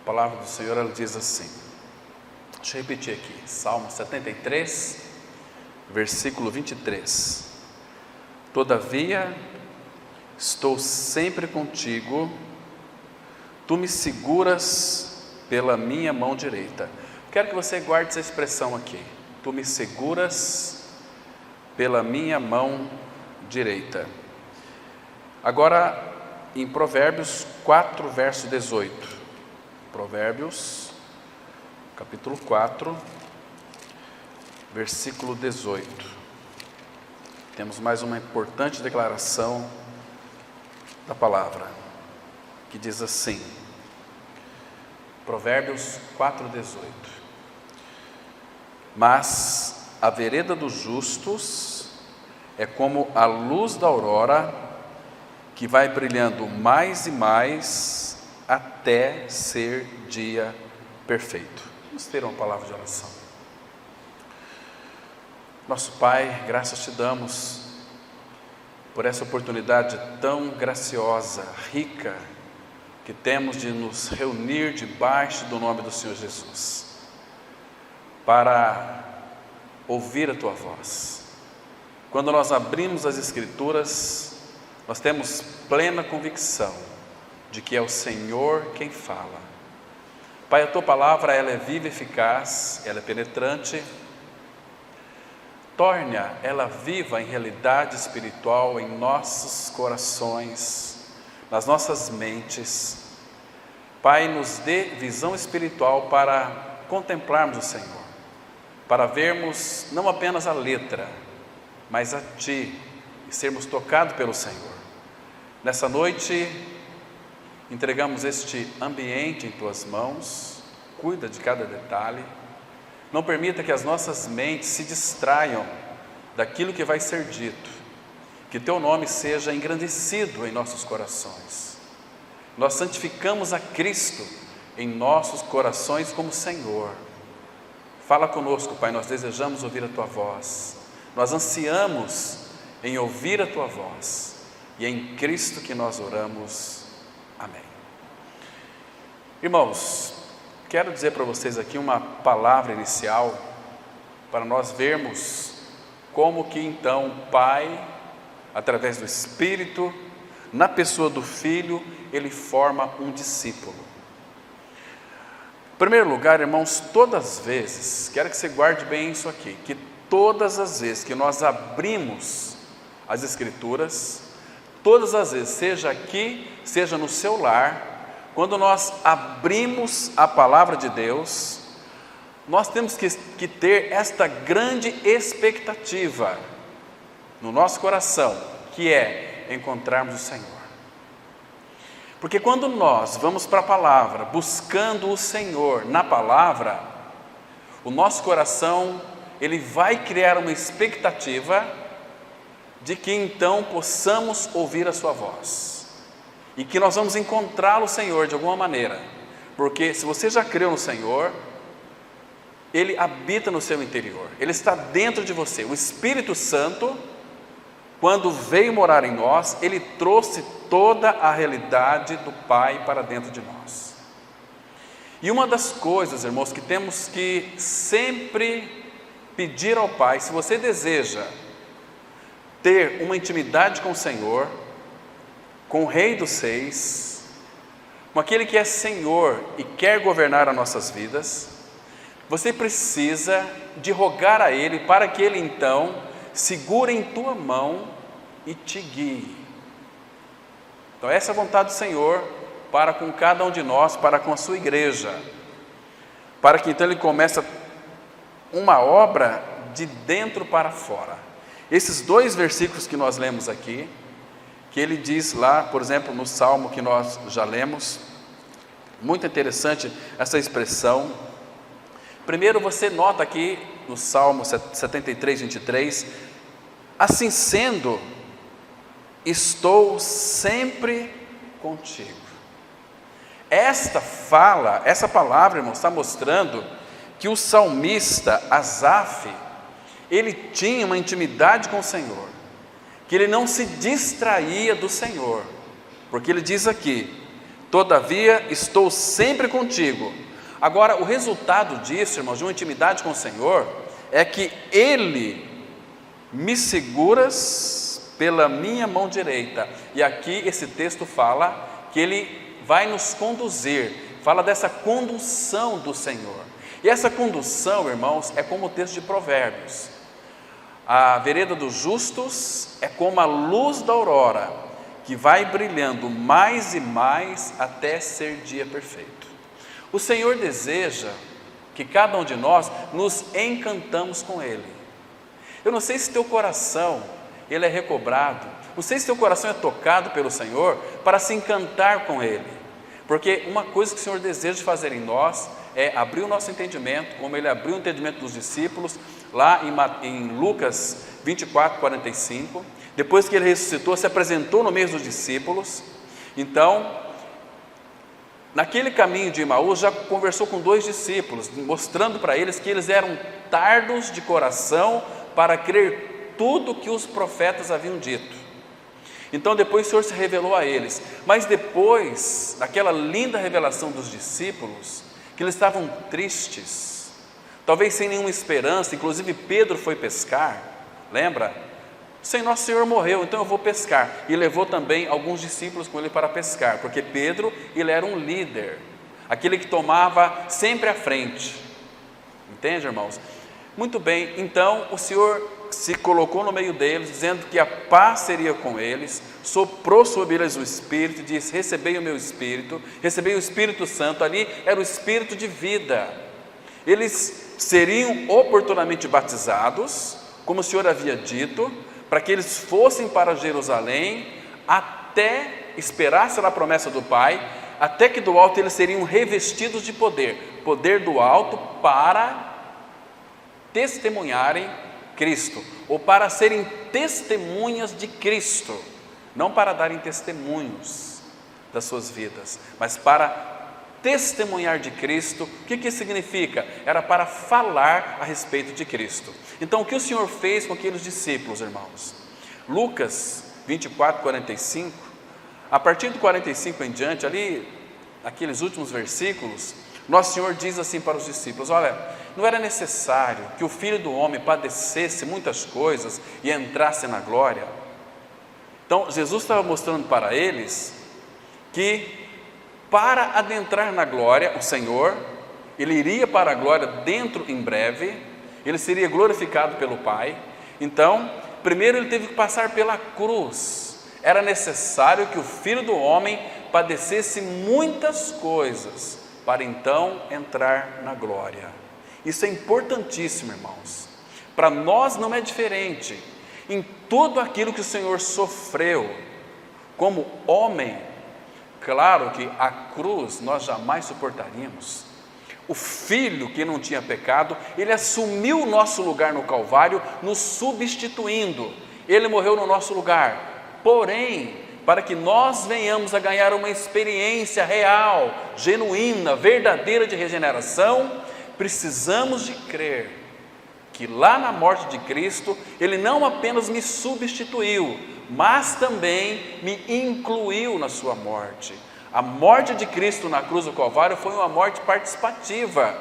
palavra do Senhor, ela diz assim, deixa eu repetir aqui, Salmo 73, versículo 23. Todavia, estou sempre contigo, tu me seguras pela minha mão direita. Quero que você guarde essa expressão aqui, tu me seguras pela minha mão direita. Agora, em Provérbios 4, verso 18. Provérbios, capítulo 4, versículo 18. Temos mais uma importante declaração da palavra, que diz assim, Provérbios 4, 18. Mas a vereda dos justos é como a luz da aurora, que vai brilhando mais e mais até ser dia perfeito. Vamos ter uma palavra de oração. Nosso Pai, graças te damos por essa oportunidade tão graciosa, rica, que temos de nos reunir debaixo do nome do Senhor Jesus, para ouvir a Tua voz. Quando nós abrimos as Escrituras, nós temos plena convicção de que é o Senhor quem fala. Pai, a Tua palavra, ela é viva e eficaz, ela é penetrante. Torne-a ela viva em realidade espiritual em nossos corações, nas nossas mentes. Pai, nos dê visão espiritual para contemplarmos o Senhor, para vermos não apenas a letra, mas a Ti, e sermos tocados pelo Senhor. Nessa noite, entregamos este ambiente em Tuas mãos, cuida de cada detalhe, não permita que as nossas mentes se distraiam daquilo que vai ser dito, que Teu nome seja engrandecido em nossos corações. Nós santificamos a Cristo em nossos corações como Senhor. Fala conosco, Pai, nós desejamos ouvir a Tua voz, nós ansiamos em ouvir a Tua voz, e é em Cristo que nós oramos, amém. Irmãos, quero dizer para vocês aqui uma palavra inicial, para nós vermos como que então o Pai, através do Espírito, na pessoa do Filho, Ele forma um discípulo. Em primeiro lugar, irmãos, todas as vezes, quero que você guarde bem isso aqui, que todas as vezes que nós abrimos as Escrituras, todas as vezes, seja aqui, seja no seu lar, quando nós abrimos a palavra de Deus, nós temos que ter esta grande expectativa no nosso coração, que é encontrarmos o Senhor. Porque quando nós vamos para a palavra, buscando o Senhor na palavra, o nosso coração, ele vai criar uma expectativa de que então possamos ouvir a sua voz, e que nós vamos encontrá-lo, Senhor, de alguma maneira, porque se você já creu no Senhor, Ele habita no seu interior, Ele está dentro de você. O Espírito Santo, quando veio morar em nós, Ele trouxe toda a realidade do Pai para dentro de nós. E uma das coisas, irmãos, que temos que sempre pedir ao Pai, se você deseja ter uma intimidade com o Senhor, com o Rei dos Seis, com aquele que é Senhor e quer governar as nossas vidas, você precisa de rogar a Ele para que Ele então segure em tua mão e te guie. Então essa é a vontade do Senhor para com cada um de nós, para com a sua igreja, para que então Ele comece uma obra de dentro para fora. Esses dois versículos que nós lemos aqui, que ele diz lá, por exemplo, no Salmo que nós já lemos, muito interessante essa expressão. Primeiro você nota aqui no Salmo 73, 23, assim sendo, estou sempre contigo. Essa palavra, irmão, está mostrando que o salmista Asaf, ele tinha uma intimidade com o Senhor, que ele não se distraía do Senhor, porque ele diz aqui, todavia estou sempre contigo. Agora, o resultado disso, irmãos, de uma intimidade com o Senhor, é que Ele me seguras pela minha mão direita. E aqui esse texto fala que Ele vai nos conduzir, fala dessa condução do Senhor. E essa condução, irmãos, é como o texto de Provérbios. A vereda dos justos é como a luz da aurora, que vai brilhando mais e mais até ser dia perfeito. O Senhor deseja que cada um de nós nos encantamos com Ele. Eu não sei se teu coração ele é recobrado, não sei se teu coração é tocado pelo Senhor para se encantar com Ele, porque uma coisa que o Senhor deseja fazer em nós é abrir o nosso entendimento, como Ele abriu o entendimento dos discípulos, lá em Lucas 24, 45, depois que Ele ressuscitou, se apresentou no meio dos discípulos. Então, naquele caminho de Emaús, já conversou com 2 discípulos, mostrando para eles que eles eram tardos de coração para crer tudo que os profetas haviam dito. Então depois o Senhor se revelou a eles, mas depois daquela linda revelação dos discípulos, que eles estavam tristes, talvez sem nenhuma esperança, inclusive Pedro foi pescar, lembra? Nosso Senhor morreu, então eu vou pescar, e levou também alguns discípulos com ele para pescar, porque Pedro, ele era um líder, aquele que tomava sempre à frente, entende, irmãos? Muito bem, então o Senhor se colocou no meio deles, dizendo que a paz seria com eles, soprou sobre eles o Espírito, e disse: recebei o meu Espírito, recebei o Espírito Santo. Ali era o Espírito de vida. Eles seriam oportunamente batizados, como o Senhor havia dito, para que eles fossem para Jerusalém, até esperasse a promessa do Pai, até que do alto eles seriam revestidos de poder, poder do alto, para testemunharem Cristo, ou para serem testemunhas de Cristo, não para darem testemunhos das suas vidas, mas para testemunhar de Cristo. O que isso significa? Era para falar a respeito de Cristo. Então, o que o Senhor fez com aqueles discípulos, irmãos? Lucas 24, 45, a partir do 45 em diante, ali, aqueles últimos versículos, Nosso Senhor diz assim para os discípulos: olha, não era necessário que o Filho do Homem padecesse muitas coisas e entrasse na glória. Então, Jesus estava mostrando para eles que para adentrar na glória, o Senhor, Ele iria para a glória dentro em breve, Ele seria glorificado pelo Pai. Então, primeiro Ele teve que passar pela cruz. Era necessário que o Filho do Homem padecesse muitas coisas, para então entrar na glória. Isso é importantíssimo, irmãos. Para nós não é diferente. Em tudo aquilo que o Senhor sofreu como homem, claro que a cruz nós jamais suportaríamos. O Filho que não tinha pecado, Ele assumiu o nosso lugar no Calvário, nos substituindo. Ele morreu no nosso lugar. Porém, para que nós venhamos a ganhar uma experiência real, genuína, verdadeira de regeneração, precisamos de crer que lá na morte de Cristo, Ele não apenas me substituiu, mas também me incluiu na sua morte. A morte de Cristo na cruz do Calvário foi uma morte participativa.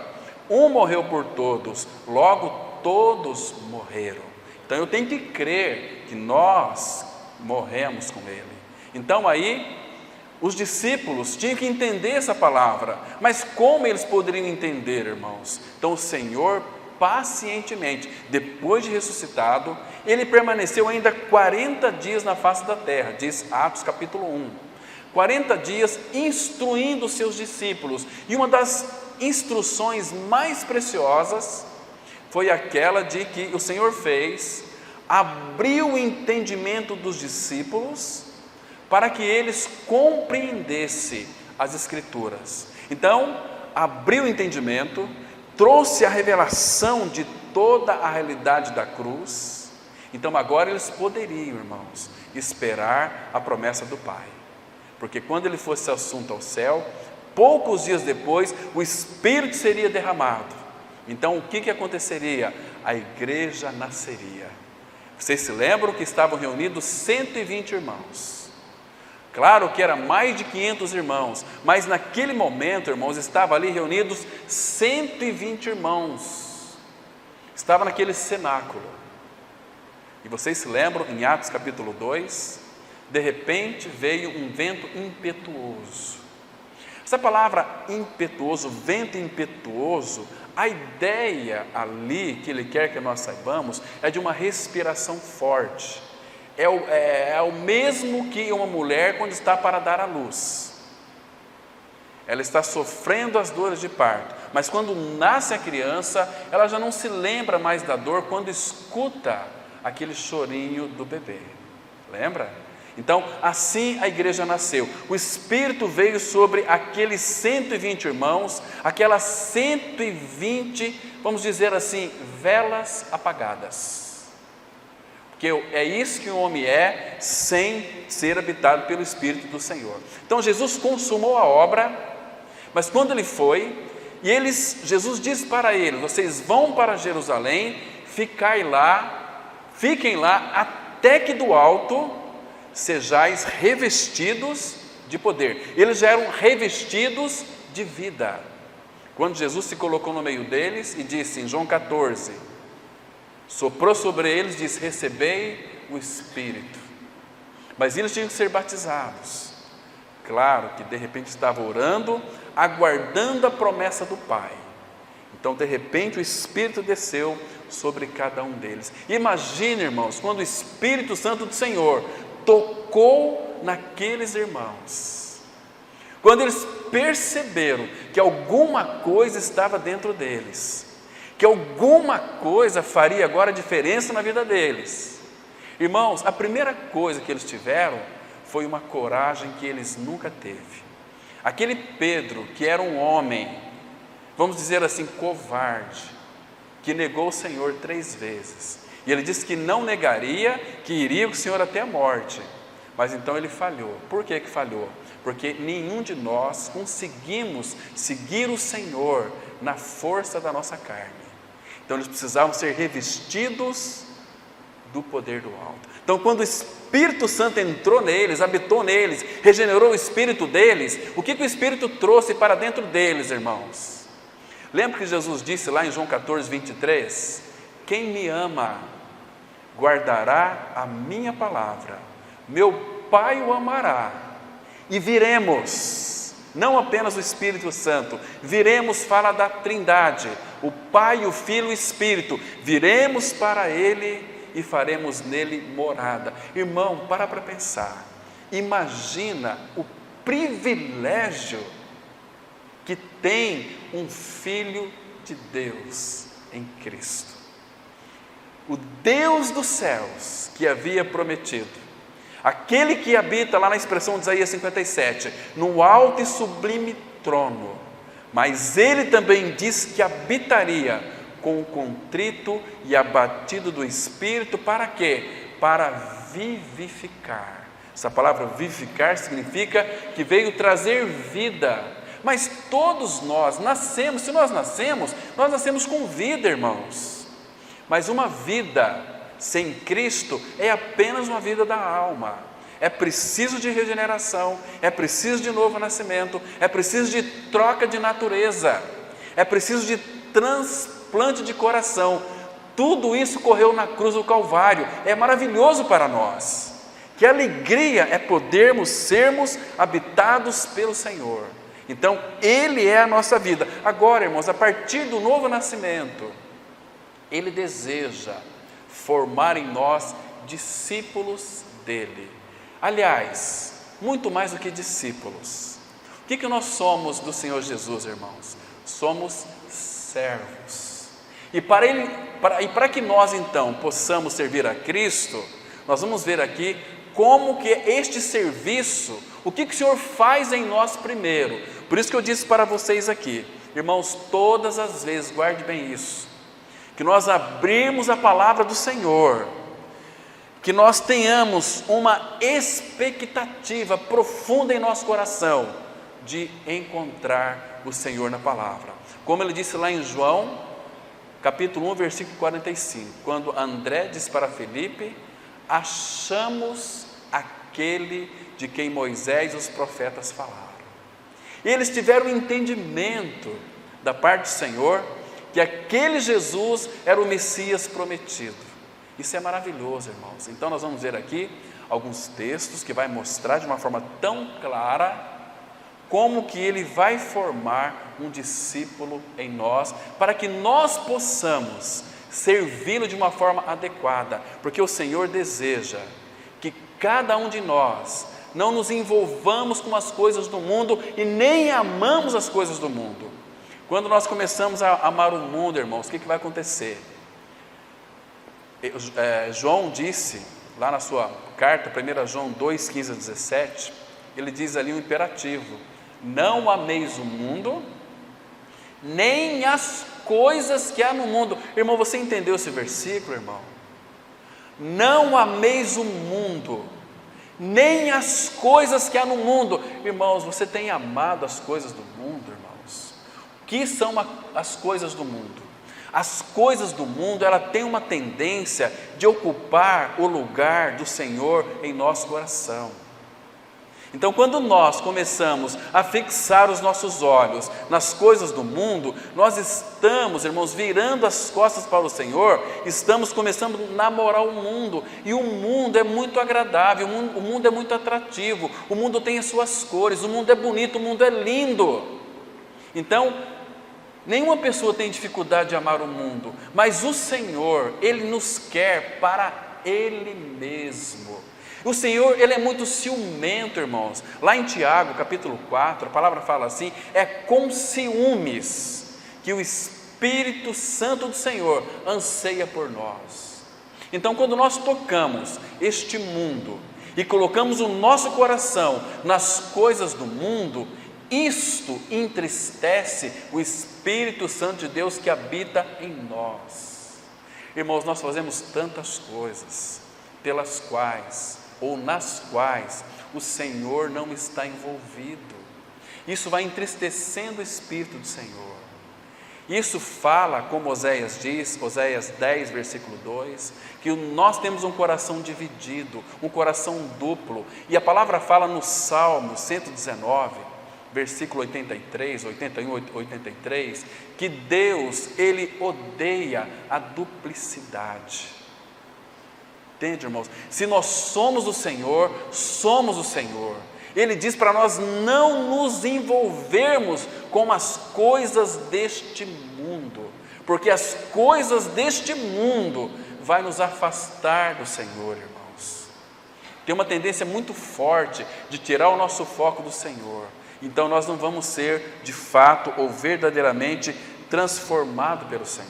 Um morreu por todos, logo todos morreram. Então eu tenho que crer que nós morremos com Ele. Então aí, os discípulos tinham que entender essa palavra, mas como eles poderiam entender, irmãos? Então o Senhor, pacientemente, depois de ressuscitado, Ele permaneceu ainda 40 dias na face da terra, diz Atos capítulo 1, 40 dias instruindo os seus discípulos, e uma das instruções mais preciosas foi aquela de que o Senhor fez, abriu o entendimento dos discípulos, para que eles compreendessem as Escrituras. Então, abriu o entendimento, trouxe a revelação de toda a realidade da cruz. Então agora eles poderiam, irmãos, esperar a promessa do Pai, porque quando Ele fosse assunto ao céu, poucos dias depois, o Espírito seria derramado. Então o que aconteceria? A igreja nasceria. Vocês se lembram que estavam reunidos 120 irmãos, Claro que era mais de 500 irmãos, mas naquele momento, irmãos, estavam ali reunidos 120 irmãos. Estava naquele cenáculo. E vocês se lembram, em Atos capítulo 2, de repente veio um vento impetuoso. Essa palavra impetuoso, vento impetuoso, a ideia ali que ele quer que nós saibamos é de uma respiração forte. É o mesmo que uma mulher quando está para dar à luz. Ela está sofrendo as dores de parto, mas quando nasce a criança, ela já não se lembra mais da dor quando escuta aquele chorinho do bebê. Lembra? Então, assim a igreja nasceu. O Espírito veio sobre aqueles 120 irmãos, aquelas 120, vamos dizer assim, velas apagadas. Porque é isso que o homem é sem ser habitado pelo Espírito do Senhor. Então Jesus consumou a obra, mas quando ele foi, Jesus disse para eles: vocês vão para Jerusalém, fiquem lá até que do alto sejais revestidos de poder. Eles já eram revestidos de vida. Quando Jesus se colocou no meio deles e disse em João 14, soprou sobre eles, diz: recebei o Espírito. Mas eles tinham que ser batizados. Claro que de repente estava orando, aguardando a promessa do Pai. Então de repente o Espírito desceu sobre cada um deles. Imagine, irmãos, quando o Espírito Santo do Senhor tocou naqueles irmãos, quando eles perceberam que alguma coisa estava dentro deles, que alguma coisa faria agora diferença na vida deles. Irmãos, a primeira coisa que eles tiveram foi uma coragem que eles nunca teve. Aquele Pedro, que era um homem, vamos dizer assim, covarde, que negou o Senhor 3 vezes, e ele disse que não negaria, que iria com o Senhor até a morte, mas então ele falhou. Por que falhou? Porque nenhum de nós conseguimos seguir o Senhor na força da nossa carne. Então eles precisavam ser revestidos do poder do alto. Então quando o Espírito Santo entrou neles, habitou neles, regenerou o espírito deles, o que o Espírito trouxe para dentro deles, irmãos? Lembra que Jesus disse lá em João 14, 23? Quem me ama, guardará a minha palavra, meu Pai o amará, e viremos, não apenas o Espírito Santo, viremos, fala da Trindade, o Pai, o Filho e o Espírito, viremos para Ele e faremos nele morada. Irmão, para pensar, imagina o privilégio que tem um Filho de Deus em Cristo. O Deus dos céus que havia prometido, aquele que habita lá na expressão de Isaías 57, no alto e sublime trono, mas ele também diz que habitaria com o contrito e abatido do espírito, para quê? Para vivificar. Essa palavra vivificar significa que veio trazer vida. Mas todos nós nascemos, se nós nascemos com vida, irmãos. Mas uma vida sem Cristo é apenas uma vida da alma. É preciso de regeneração, é preciso de novo nascimento, é preciso de troca de natureza, é preciso de transplante de coração. Tudo isso correu na cruz do Calvário. É maravilhoso para nós. Que alegria é podermos sermos habitados pelo Senhor. Então, Ele é a nossa vida. Agora, irmãos, a partir do novo nascimento, Ele deseja formar em nós discípulos dEle. Aliás, muito mais do que discípulos. O que nós somos do Senhor Jesus, irmãos? Somos servos. E para que nós, então, possamos servir a Cristo, nós vamos ver aqui como que este serviço, o que o Senhor faz em nós primeiro. Por isso que eu disse para vocês aqui, irmãos, todas as vezes, guarde bem isso, que nós abrimos a palavra do Senhor, que nós tenhamos uma expectativa profunda em nosso coração de encontrar o Senhor na palavra. Como ele disse lá em João, capítulo 1, versículo 45, quando André disse para Felipe: achamos aquele de quem Moisés e os profetas falaram. Eles tiveram entendimento da parte do Senhor que aquele Jesus era o Messias prometido. Isso é maravilhoso, irmãos. Então nós vamos ver aqui alguns textos que vai mostrar de uma forma tão clara como que Ele vai formar um discípulo em nós, para que nós possamos servi-lo de uma forma adequada, porque o Senhor deseja que cada um de nós não nos envolvamos com as coisas do mundo e nem amamos as coisas do mundo. Quando nós começamos a amar o mundo, irmãos, o que vai acontecer? João disse, lá na sua carta, 1 João 2, 15 a 17, ele diz ali um imperativo: não ameis o mundo, nem as coisas que há no mundo. Irmão, você entendeu esse versículo, irmão? Não ameis o mundo, nem as coisas que há no mundo. Irmãos, você tem amado as coisas do mundo, irmãos? O que são as coisas do mundo? As coisas do mundo, ela tem uma tendência de ocupar o lugar do Senhor em nosso coração. Então, quando nós começamos a fixar os nossos olhos nas coisas do mundo, nós estamos, irmãos, virando as costas para o Senhor, estamos começando a namorar o mundo, e o mundo é muito agradável, o mundo é muito atrativo, o mundo tem as suas cores, o mundo é bonito, o mundo é lindo. Então, nenhuma pessoa tem dificuldade de amar o mundo, mas o Senhor, Ele nos quer para Ele mesmo. O Senhor, Ele é muito ciumento, irmãos. Lá em Tiago, capítulo 4, a palavra fala assim: é com ciúmes que o Espírito Santo do Senhor anseia por nós. Então, quando nós tocamos este mundo e colocamos o nosso coração nas coisas do mundo, isto entristece o Espírito Santo de Deus que habita em nós. Irmãos, nós fazemos tantas coisas pelas quais ou nas quais o Senhor não está envolvido. Isso vai entristecendo o Espírito do Senhor. Isso fala, como Oséias diz, Oséias 10, versículo 2, que nós temos um coração dividido, um coração duplo. E a palavra fala no Salmo 119, versículo 83, 81, 83, que Deus, Ele odeia a duplicidade. Entende, irmãos? Se nós somos o Senhor, somos o Senhor. Ele diz para nós não nos envolvermos com as coisas deste mundo, porque as coisas deste mundo vai nos afastar do Senhor, irmãos. Tem uma tendência muito forte de tirar o nosso foco do Senhor. Então nós não vamos ser de fato ou verdadeiramente transformados pelo Senhor.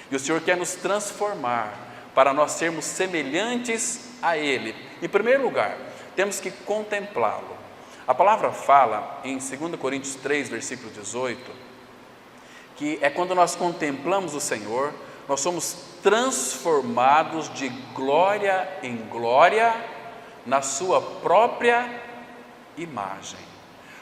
E o Senhor quer nos transformar para nós sermos semelhantes a Ele. Em primeiro lugar, temos que contemplá-lo. A palavra fala em 2 Coríntios 3, versículo 18, que é quando nós contemplamos o Senhor, nós somos transformados de glória em glória na sua própria imagem.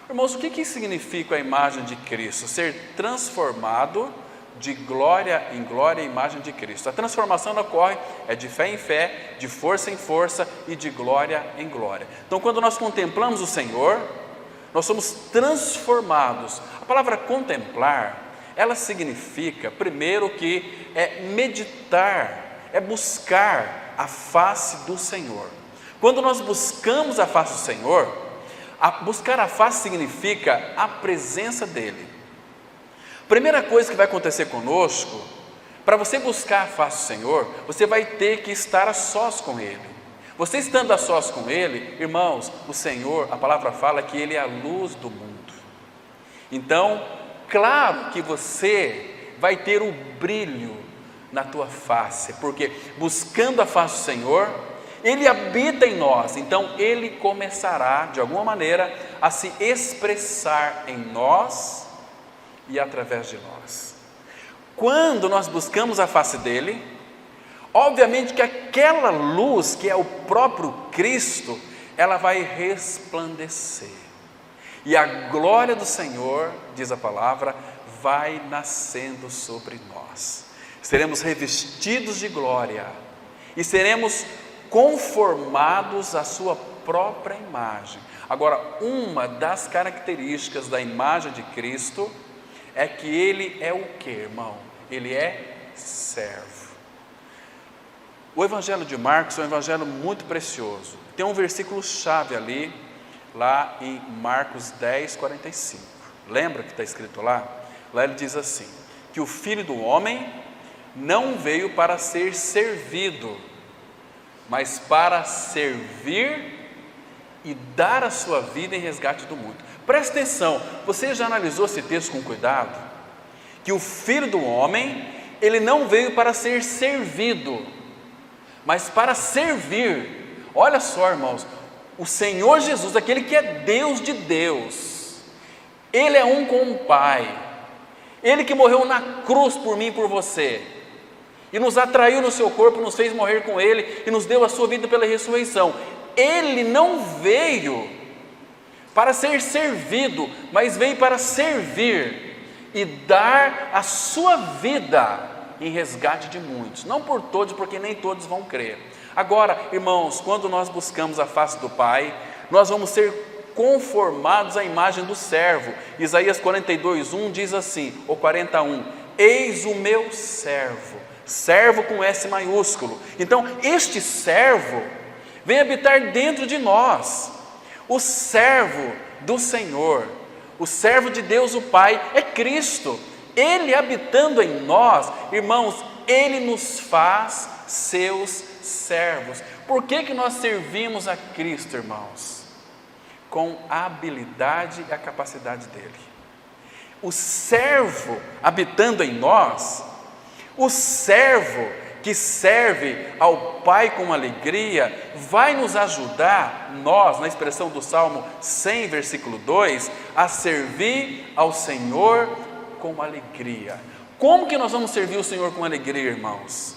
Irmãos, o que significa a imagem de Cristo? Ser transformado de glória em glória a imagem de Cristo. A transformação ocorre de fé em fé, de força em força e de glória em glória. Então, quando nós contemplamos o Senhor, nós somos transformados. A palavra contemplar, ela significa, primeiro, que é meditar, é buscar a face do Senhor. Quando nós buscamos a face do Senhor, buscar a face significa a presença dEle. Primeira coisa que vai acontecer conosco, para você buscar a face do Senhor, você vai ter que estar a sós com Ele. Você estando a sós com Ele, irmãos, o Senhor, a palavra fala que Ele é a luz do mundo. Então, claro que você vai ter o brilho na tua face, porque buscando a face do Senhor, Ele habita em nós. Então, Ele começará, de alguma maneira, a se expressar em nós e através de nós. Quando nós buscamos a face dele, obviamente que aquela luz que é o próprio Cristo, ela vai resplandecer, e a glória do Senhor, diz a palavra, vai nascendo sobre nós. Seremos revestidos de glória e seremos conformados à sua própria imagem. Agora, uma das características da imagem de Cristo é que Ele é o que, irmão? Ele é servo. O Evangelho de Marcos é um evangelho muito precioso. Tem um versículo chave ali, lá em Marcos 10, 45. Lembra que está escrito lá? Lá ele diz assim, que o Filho do Homem não veio para ser servido, mas para servir e dar a sua vida em resgate do mundo. Presta atenção, você já analisou esse texto com cuidado? Que o Filho do Homem, ele não veio para ser servido, mas para servir. Olha só, irmãos, o Senhor Jesus, aquele que é Deus de Deus, Ele é um com o Pai, Ele que morreu na cruz por mim e por você, e nos atraiu no seu corpo, nos fez morrer com Ele, e nos deu a sua vida pela ressurreição. Ele não veio para ser servido, mas veio para servir e dar a sua vida em resgate de muitos, não por todos, porque nem todos vão crer. Agora, irmãos, quando nós buscamos a face do Pai, nós vamos ser conformados à imagem do servo. Isaías 42:1 diz assim, ou 41, eis o meu servo, servo com S maiúsculo. Então, este servo vem habitar dentro de nós. O servo do Senhor, o servo de Deus o Pai é Cristo. Ele habitando em nós, irmãos, Ele nos faz seus servos. Por que nós servimos a Cristo, irmãos? Com a habilidade e a capacidade dEle. O servo habitando em nós, o servo que serve ao Pai com alegria, vai nos ajudar, nós, na expressão do Salmo 100, versículo 2, a servir ao Senhor com alegria. Como que nós vamos servir o Senhor com alegria, irmãos?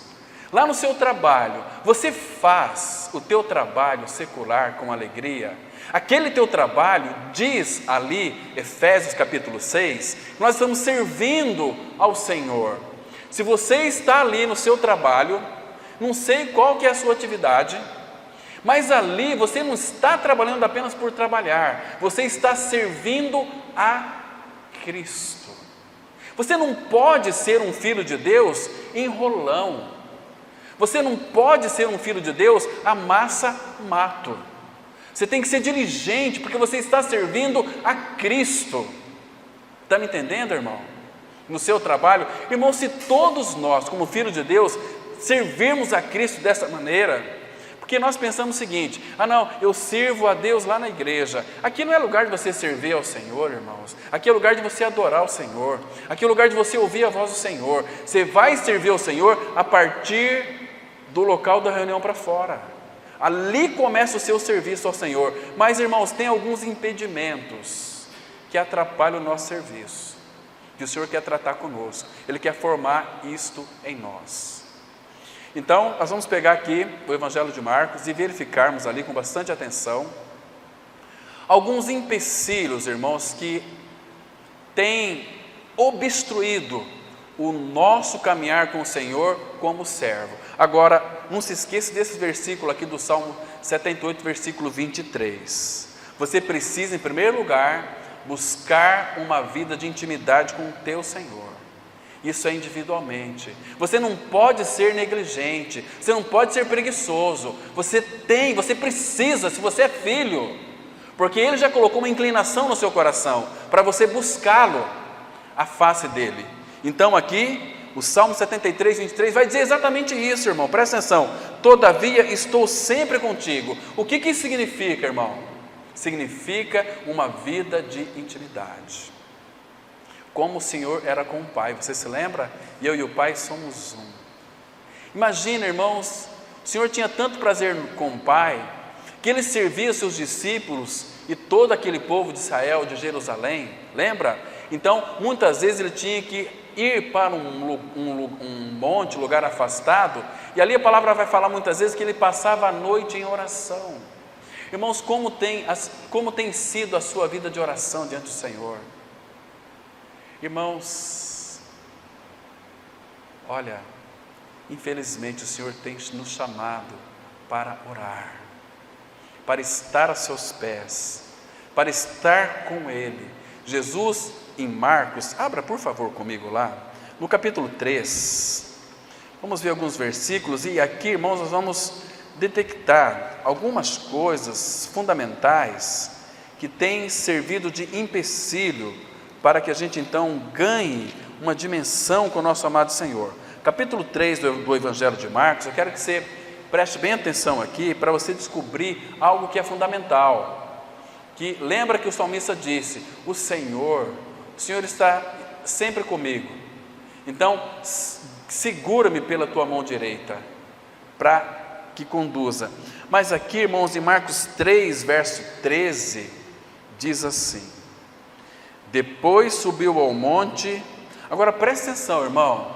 Lá no seu trabalho, você faz o teu trabalho secular com alegria? Aquele teu trabalho, diz ali, Efésios capítulo 6, nós estamos servindo ao Senhor. Se você está ali no seu trabalho, não sei qual que é a sua atividade, mas ali você não está trabalhando apenas por trabalhar, você está servindo a Cristo. Você não pode ser um filho de Deus enrolão. Você não pode ser um filho de Deus amassa-mato. Você tem que ser diligente, porque você está servindo a Cristo. Está me entendendo, irmão? No seu trabalho, irmão, se todos nós, como filhos de Deus, servirmos a Cristo dessa maneira, porque nós pensamos o seguinte, não, eu sirvo a Deus lá na igreja. Aqui não é lugar de você servir ao Senhor, irmãos. Aqui é lugar de você adorar o Senhor. Aqui é lugar de você ouvir a voz do Senhor. Você vai servir ao Senhor a partir do local da reunião para fora. Ali começa o seu serviço ao Senhor. Mas, irmãos, tem alguns impedimentos que atrapalham o nosso serviço, que o Senhor quer tratar conosco. Ele quer formar isto em nós. Então, nós vamos pegar aqui o Evangelho de Marcos e verificarmos ali com bastante atenção alguns empecilhos, irmãos, que têm obstruído o nosso caminhar com o Senhor como servo. Agora, não se esqueça desse versículo aqui do Salmo 78, versículo 23. Você precisa, em primeiro lugar, buscar uma vida de intimidade com o teu Senhor. Isso é individualmente. Você não pode ser negligente, você não pode ser preguiçoso. Você precisa, se você é filho, porque Ele já colocou uma inclinação no seu coração para você buscá-lo, a face dEle. Então aqui, o Salmo 73, 23 vai dizer exatamente isso, irmão. Presta atenção. Todavia estou sempre contigo. O que isso significa, irmão? Significa uma vida de intimidade. Como o Senhor era com o Pai, você se lembra? E eu e o Pai somos um. Imagina, irmãos, o Senhor tinha tanto prazer com o Pai, que Ele servia seus discípulos e todo aquele povo de Israel, de Jerusalém, lembra? Então, muitas vezes Ele tinha que ir para um monte, lugar afastado, e ali a palavra vai falar muitas vezes que Ele passava a noite em oração. Irmãos, como tem sido a sua vida de oração diante do Senhor? Irmãos, olha, infelizmente o Senhor tem nos chamado para orar, para estar a seus pés, para estar com Ele. Jesus, em Marcos, abra por favor comigo lá, no capítulo 3, vamos ver alguns versículos, e aqui, irmãos, nós vamos detectar algumas coisas fundamentais que têm servido de empecilho para que a gente então ganhe uma dimensão com o nosso amado Senhor. Capítulo 3 do Evangelho de Marcos, eu quero que você preste bem atenção aqui para você descobrir algo que é fundamental. Que lembra que o salmista disse: o Senhor está sempre comigo, então segura-me pela tua mão direita, para que conduza. Mas aqui, irmãos, em Marcos 3, verso 13, diz assim: depois subiu ao monte, agora presta atenção, irmão,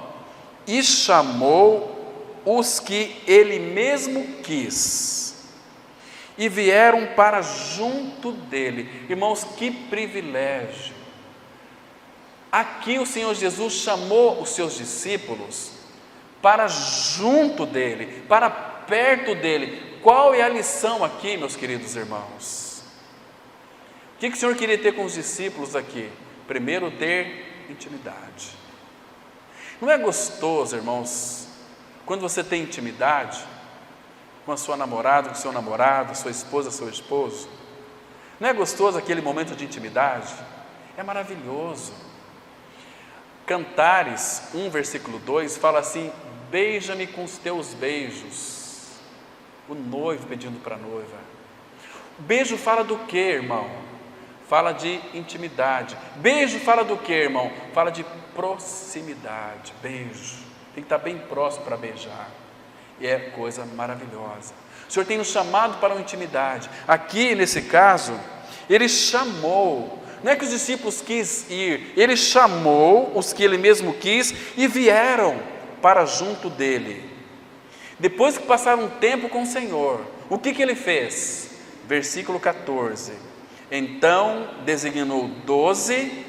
e chamou os que ele mesmo quis, e vieram para junto dele. Irmãos, que privilégio! Aqui o Senhor Jesus chamou os seus discípulos para junto dele, para perto dele. Qual é a lição aqui, meus queridos irmãos? O que o Senhor queria ter com os discípulos aqui? Primeiro, ter intimidade. Não é gostoso, irmãos, quando você tem intimidade com a sua namorada, com o seu namorado, sua esposa, seu esposo? Não é gostoso aquele momento de intimidade? É maravilhoso. Cantares 1, versículo 2, fala assim: beija-me com os teus beijos. O noivo pedindo para a noiva. O beijo fala do que, irmão? Fala de intimidade. Beijo fala do que, irmão? Fala de proximidade. Beijo, tem que estar bem próximo para beijar, e é coisa maravilhosa. O Senhor tem nos chamado para uma intimidade. Aqui nesse caso, Ele chamou. Não é que os discípulos quis ir, Ele chamou os que Ele mesmo quis e vieram para junto dEle. Depois que passaram um tempo com o Senhor, o que Ele fez? Versículo 14: então designou 12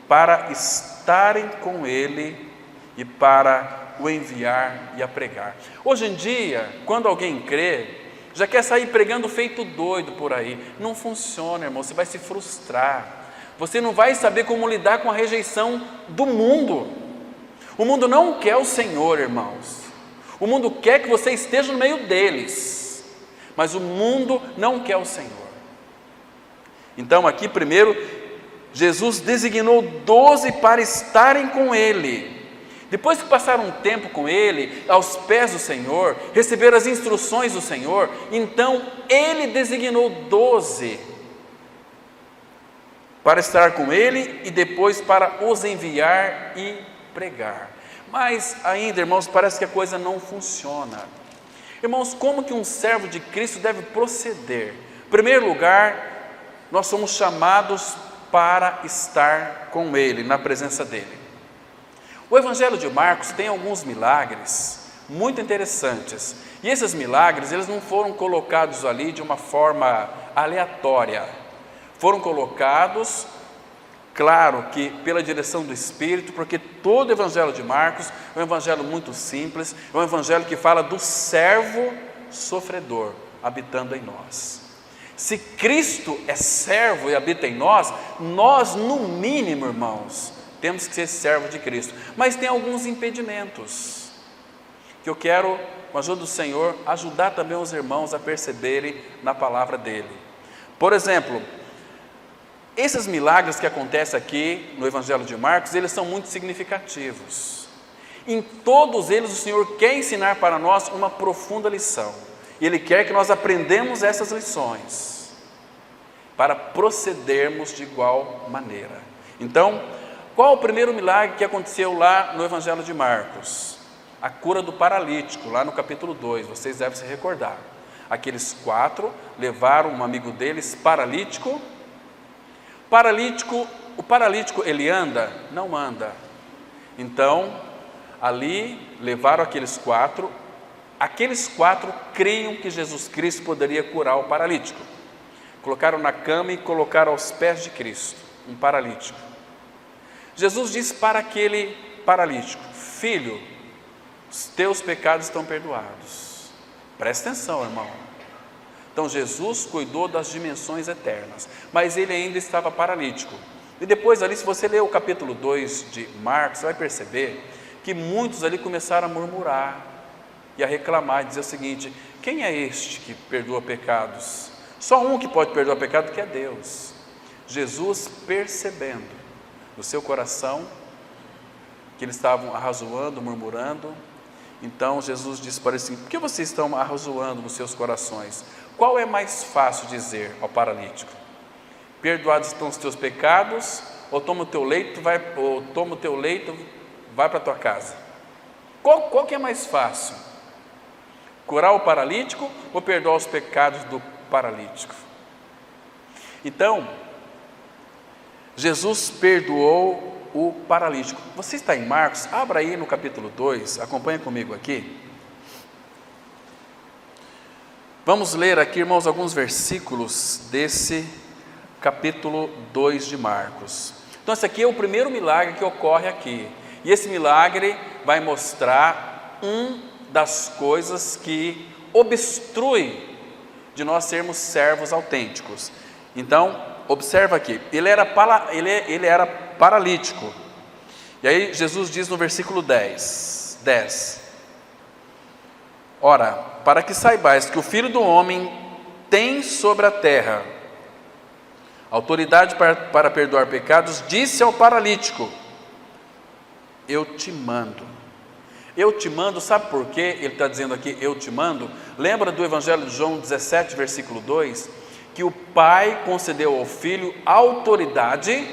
para estarem com Ele e para o enviar e a pregar. Hoje em dia, quando alguém crê, já quer sair pregando feito doido por aí. Não funciona, irmão, você vai se frustrar. Você não vai saber como lidar com a rejeição do mundo. O mundo não quer o Senhor, irmãos. O mundo quer que você esteja no meio deles, mas o mundo não quer o Senhor. Então aqui primeiro, Jesus designou 12 para estarem com Ele. Depois que passaram um tempo com Ele, aos pés do Senhor, receberam as instruções do Senhor, então Ele designou 12 para estar com Ele e depois para os enviar e pregar. Mas ainda, irmãos, parece que a coisa não funciona. Irmãos, como que um servo de Cristo deve proceder? Em primeiro lugar, nós somos chamados para estar com Ele, na presença dEle. O Evangelho de Marcos tem alguns milagres muito interessantes. E esses milagres, eles não foram colocados ali de uma forma aleatória. Foram colocados, claro que pela direção do Espírito, porque todo o Evangelho de Marcos é um evangelho muito simples, é um evangelho que fala do servo sofredor habitando em nós. Se Cristo é servo e habita em nós, nós no mínimo, irmãos, temos que ser servo de Cristo. Mas tem alguns impedimentos, que eu quero, com a ajuda do Senhor, ajudar também os irmãos a perceberem na palavra dEle. Por exemplo, esses milagres que acontecem aqui no Evangelho de Marcos, eles são muito significativos. Em todos eles o Senhor quer ensinar para nós uma profunda lição. E Ele quer que nós aprendamos essas lições, para procedermos de igual maneira. Então, qual o primeiro milagre que aconteceu lá no Evangelho de Marcos? A cura do paralítico, lá no capítulo 2, vocês devem se recordar. Aqueles 4 levaram um amigo deles paralítico. O paralítico ele anda? Não anda. Então, ali levaram aqueles 4. Aqueles 4 criam que Jesus Cristo poderia curar o paralítico. Colocaram na cama e colocaram aos pés de Cristo, um paralítico. Jesus disse para aquele paralítico: filho, os teus pecados estão perdoados. Presta atenção, irmão. Então Jesus cuidou das dimensões eternas, mas ele ainda estava paralítico. E depois ali, se você ler o capítulo 2 de Marcos, você vai perceber que muitos ali começaram a murmurar e a reclamar, e dizer o seguinte: quem é este que perdoa pecados? Só um que pode perdoar pecado, que é Deus. Jesus, percebendo no seu coração que eles estavam arrazoando, murmurando, então Jesus disse para eles assim: por que vocês estão arrazoando nos seus corações? Qual é mais fácil dizer ao paralítico? Perdoados estão os teus pecados, ou toma o teu leito, vai para a tua casa? Qual que é mais fácil? Curar o paralítico ou perdoar os pecados do paralítico? Então, Jesus perdoou o paralítico. Você está em Marcos? Abra aí no capítulo 2, acompanha comigo aqui. Vamos ler aqui, irmãos, alguns versículos desse capítulo 2 de Marcos. Então esse aqui é o primeiro milagre que ocorre aqui. E esse milagre vai mostrar das coisas que obstrui de nós sermos servos autênticos. Então, observa aqui, ele era paralítico. E aí Jesus diz no versículo 10: ora, para que saibais que o Filho do Homem tem sobre a terra autoridade para perdoar pecados, disse ao paralítico: eu te mando. Eu te mando, sabe por quê? Ele está dizendo aqui, eu te mando. Lembra do Evangelho de João 17, versículo 2? Que o Pai concedeu ao Filho autoridade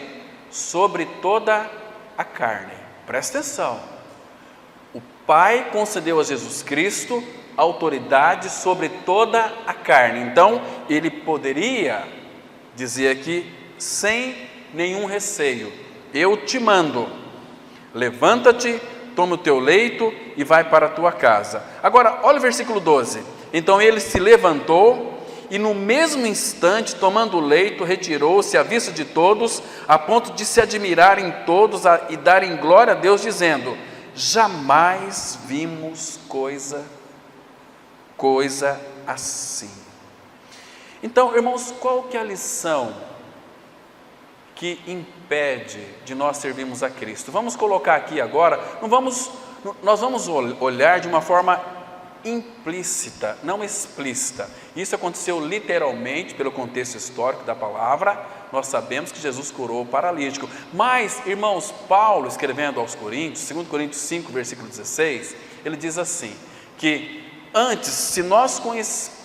sobre toda a carne. Presta atenção. O Pai concedeu a Jesus Cristo autoridade sobre toda a carne. Então, ele poderia dizer aqui, sem nenhum receio: eu te mando, levanta-te, toma o teu leito e vai para a tua casa. Agora, olha o versículo 12. Então ele se levantou e no mesmo instante, tomando o leito, retirou-se à vista de todos, a ponto de se admirarem todos e darem glória a Deus, dizendo: jamais vimos coisa assim. Então, irmãos, qual que é a lição que impede de nós servirmos a Cristo? Vamos colocar aqui agora, nós vamos olhar de uma forma implícita, não explícita. Isso aconteceu literalmente pelo contexto histórico da palavra. Nós sabemos que Jesus curou o paralítico, mas, irmãos, Paulo, escrevendo aos Coríntios, 2 Coríntios 5, versículo 16, ele diz assim, que antes, se nós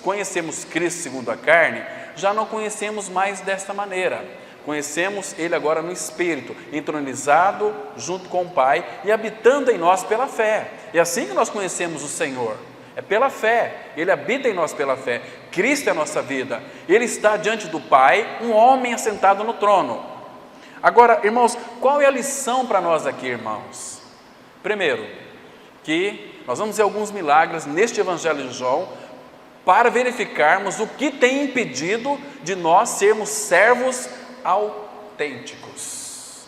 conhecemos Cristo segundo a carne, já não conhecemos mais desta maneira. Conhecemos Ele agora no Espírito, entronizado junto com o Pai e habitando em nós pela fé. É assim que nós conhecemos o Senhor, é pela fé. Ele habita em nós pela fé. Cristo é a nossa vida. Ele está diante do Pai, um homem assentado no trono. Agora, irmãos, qual é a lição para nós aqui, irmãos? Primeiro, que nós vamos ver alguns milagres neste Evangelho de João para verificarmos o que tem impedido de nós sermos servos autênticos.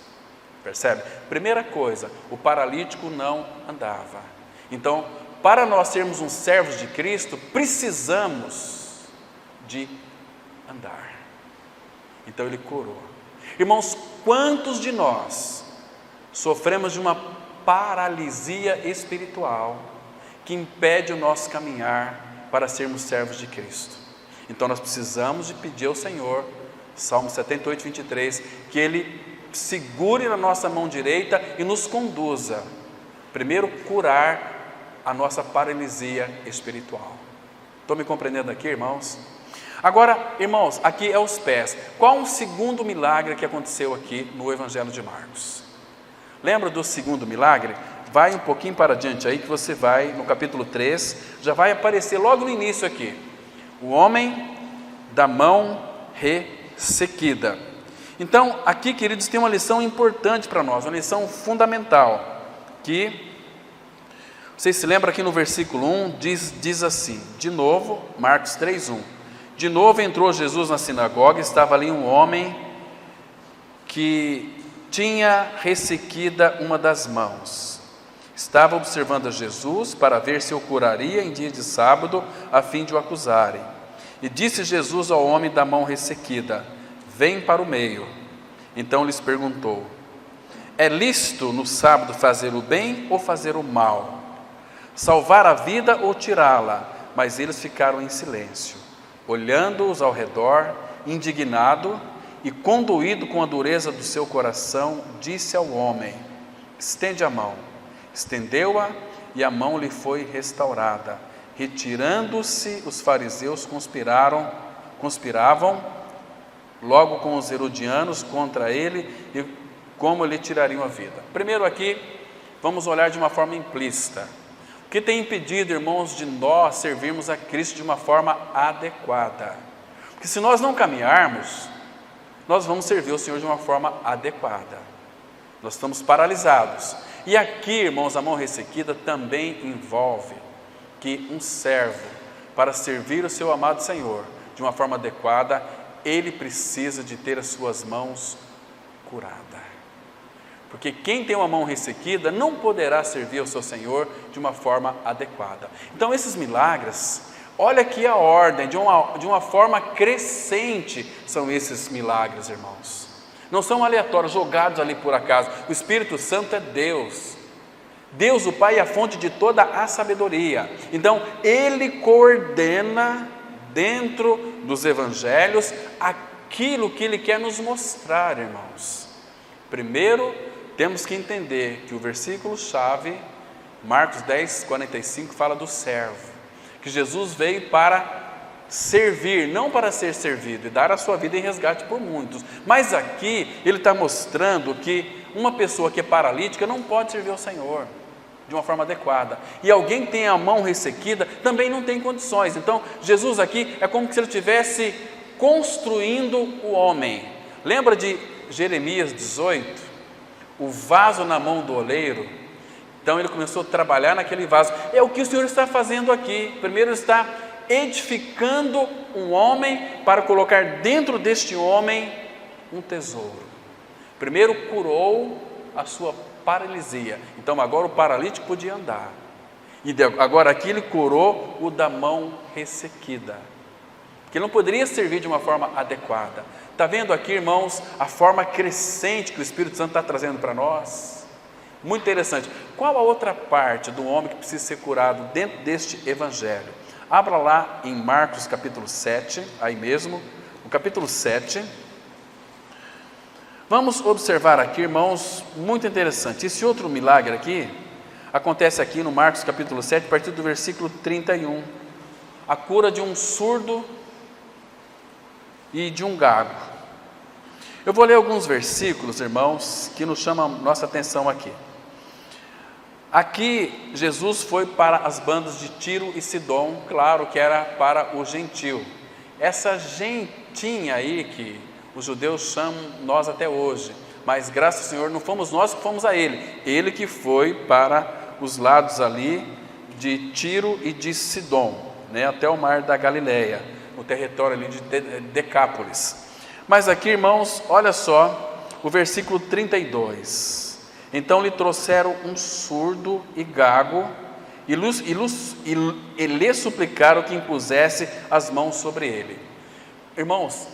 Percebe? Primeira coisa, o paralítico não andava. Então, para nós sermos uns servos de Cristo, precisamos de andar. Então ele curou. Irmãos, quantos de nós sofremos de uma paralisia espiritual que impede o nosso caminhar para sermos servos de Cristo? Então nós precisamos de pedir ao Senhor, Salmo 78, 23, que Ele segure na nossa mão direita e nos conduza, primeiro curar a nossa paralisia espiritual. Estão me compreendendo aqui, irmãos? Agora, irmãos, aqui é os pés. Qual um segundo milagre que aconteceu aqui no Evangelho de Marcos? Lembra do segundo milagre? Vai um pouquinho para diante aí que você vai no capítulo 3, já vai aparecer logo no início aqui, o homem da mão ressequida. Então, aqui, queridos, tem uma lição importante para nós, uma lição fundamental, que, vocês se lembram aqui no versículo 1, diz assim, de novo, Marcos 3, 1, de novo entrou Jesus na sinagoga, estava ali um homem que tinha ressequida uma das mãos. Estava observando a Jesus para ver se o curaria em dia de sábado, a fim de o acusarem. E disse Jesus ao homem da mão ressequida: vem para o meio. Então lhes perguntou: é lícito no sábado fazer o bem ou fazer o mal? Salvar a vida ou tirá-la? Mas eles ficaram em silêncio, olhando-os ao redor, indignado, e conduído com a dureza do seu coração, disse ao homem: estende a mão. Estendeu-a, e a mão lhe foi restaurada. Retirando-se, os fariseus conspiravam logo com os herodianos contra ele, e como lhe tirariam a vida. Primeiro aqui, vamos olhar de uma forma implícita. O que tem impedido, irmãos, de nós servirmos a Cristo de uma forma adequada? Porque se nós não caminharmos, nós vamos servir o Senhor de uma forma adequada. Nós estamos paralisados. E aqui, irmãos, a mão ressequida também envolve que um servo, para servir o seu amado Senhor de uma forma adequada, ele precisa de ter as suas mãos curadas. Porque quem tem uma mão ressequida não poderá servir ao seu Senhor de uma forma adequada. Então esses milagres, olha aqui a ordem, de uma forma crescente são esses milagres, irmãos. Não são aleatórios, jogados ali por acaso. O Espírito Santo é Deus. Deus, o Pai, é a fonte de toda a sabedoria. Então Ele coordena dentro dos evangelhos aquilo que Ele quer nos mostrar, irmãos. Primeiro, temos que entender que o versículo-chave, Marcos 10:45, fala do servo, que Jesus veio para servir, não para ser servido, e dar a sua vida em resgate por muitos. Mas aqui, ele está mostrando que uma pessoa que é paralítica não pode servir ao Senhor de uma forma adequada, e alguém que tem a mão ressequida também não tem condições. Então, Jesus aqui é como se ele estivesse construindo o homem. Lembra de Jeremias 18? O vaso na mão do oleiro. Então ele começou a trabalhar naquele vaso. É o que o Senhor está fazendo aqui. Primeiro ele está edificando um homem para colocar dentro deste homem um tesouro. Primeiro curou a sua paralisia. Então agora o paralítico podia andar. E agora aqui ele curou o da mão ressequida, que não poderia servir de uma forma adequada. Está vendo aqui, irmãos, a forma crescente que o Espírito Santo está trazendo para nós? Muito interessante. Qual a outra parte do homem que precisa ser curado dentro deste evangelho? Abra lá em Marcos capítulo 7, aí mesmo, no capítulo 7. Vamos observar aqui, irmãos, muito interessante. Esse outro milagre aqui, acontece aqui no Marcos capítulo 7, a partir do versículo 31. A cura de um surdo e de um gago. Eu vou ler alguns versículos, irmãos, que nos chamam nossa atenção aqui. Aqui, Jesus foi para as bandas de Tiro e Sidom, claro que era para o gentio. Essa gentinha aí que os judeus chamam nós até hoje, mas graças ao Senhor não fomos nós que fomos a Ele que foi para os lados ali de Tiro e de Sidom, né, até o mar da Galileia, o território ali de Decápolis. Mas aqui, irmãos, olha só o versículo 32. Então lhe trouxeram um surdo e gago e lhe suplicaram que impusesse as mãos sobre ele. Irmãos,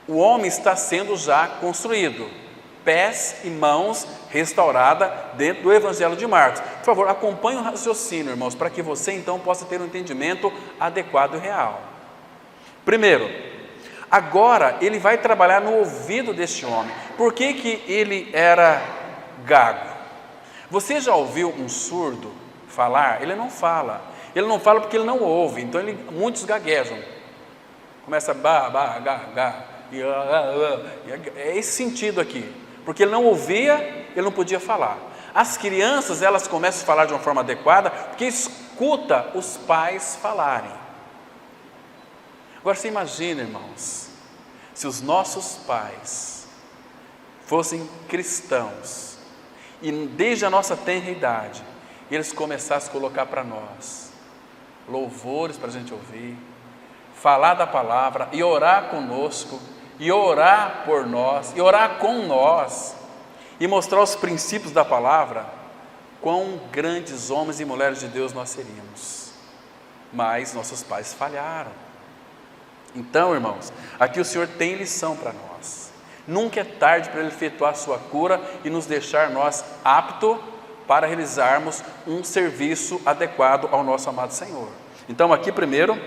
o homem está sendo já construído, pés e mãos restaurada dentro do Evangelho de Marcos. Por favor, acompanhe o raciocínio, irmãos, para que você então possa ter um entendimento adequado e real. Primeiro, agora ele vai trabalhar no ouvido deste homem. Por que que ele era gago? Você já ouviu um surdo falar? Ele não fala. Ele não fala porque ele não ouve. Então muitos gaguejam. Começa é esse sentido aqui. Porque ele não ouvia, ele não podia falar. As crianças, elas começam a falar de uma forma adequada porque escuta os pais falarem. Agora você imagina, irmãos, se os nossos pais fossem cristãos e desde a nossa tenra idade eles começassem a colocar para nós louvores para a gente ouvir, falar da palavra e orar conosco, e orar por nós, e orar com nós, e mostrar os princípios da palavra, quão grandes homens e mulheres de Deus nós seríamos. Mas nossos pais falharam. Então, irmãos, aqui o Senhor tem lição para nós. Nunca é tarde para Ele efetuar a sua cura e nos deixar nós aptos para realizarmos um serviço adequado ao nosso amado Senhor. Então aqui primeiro,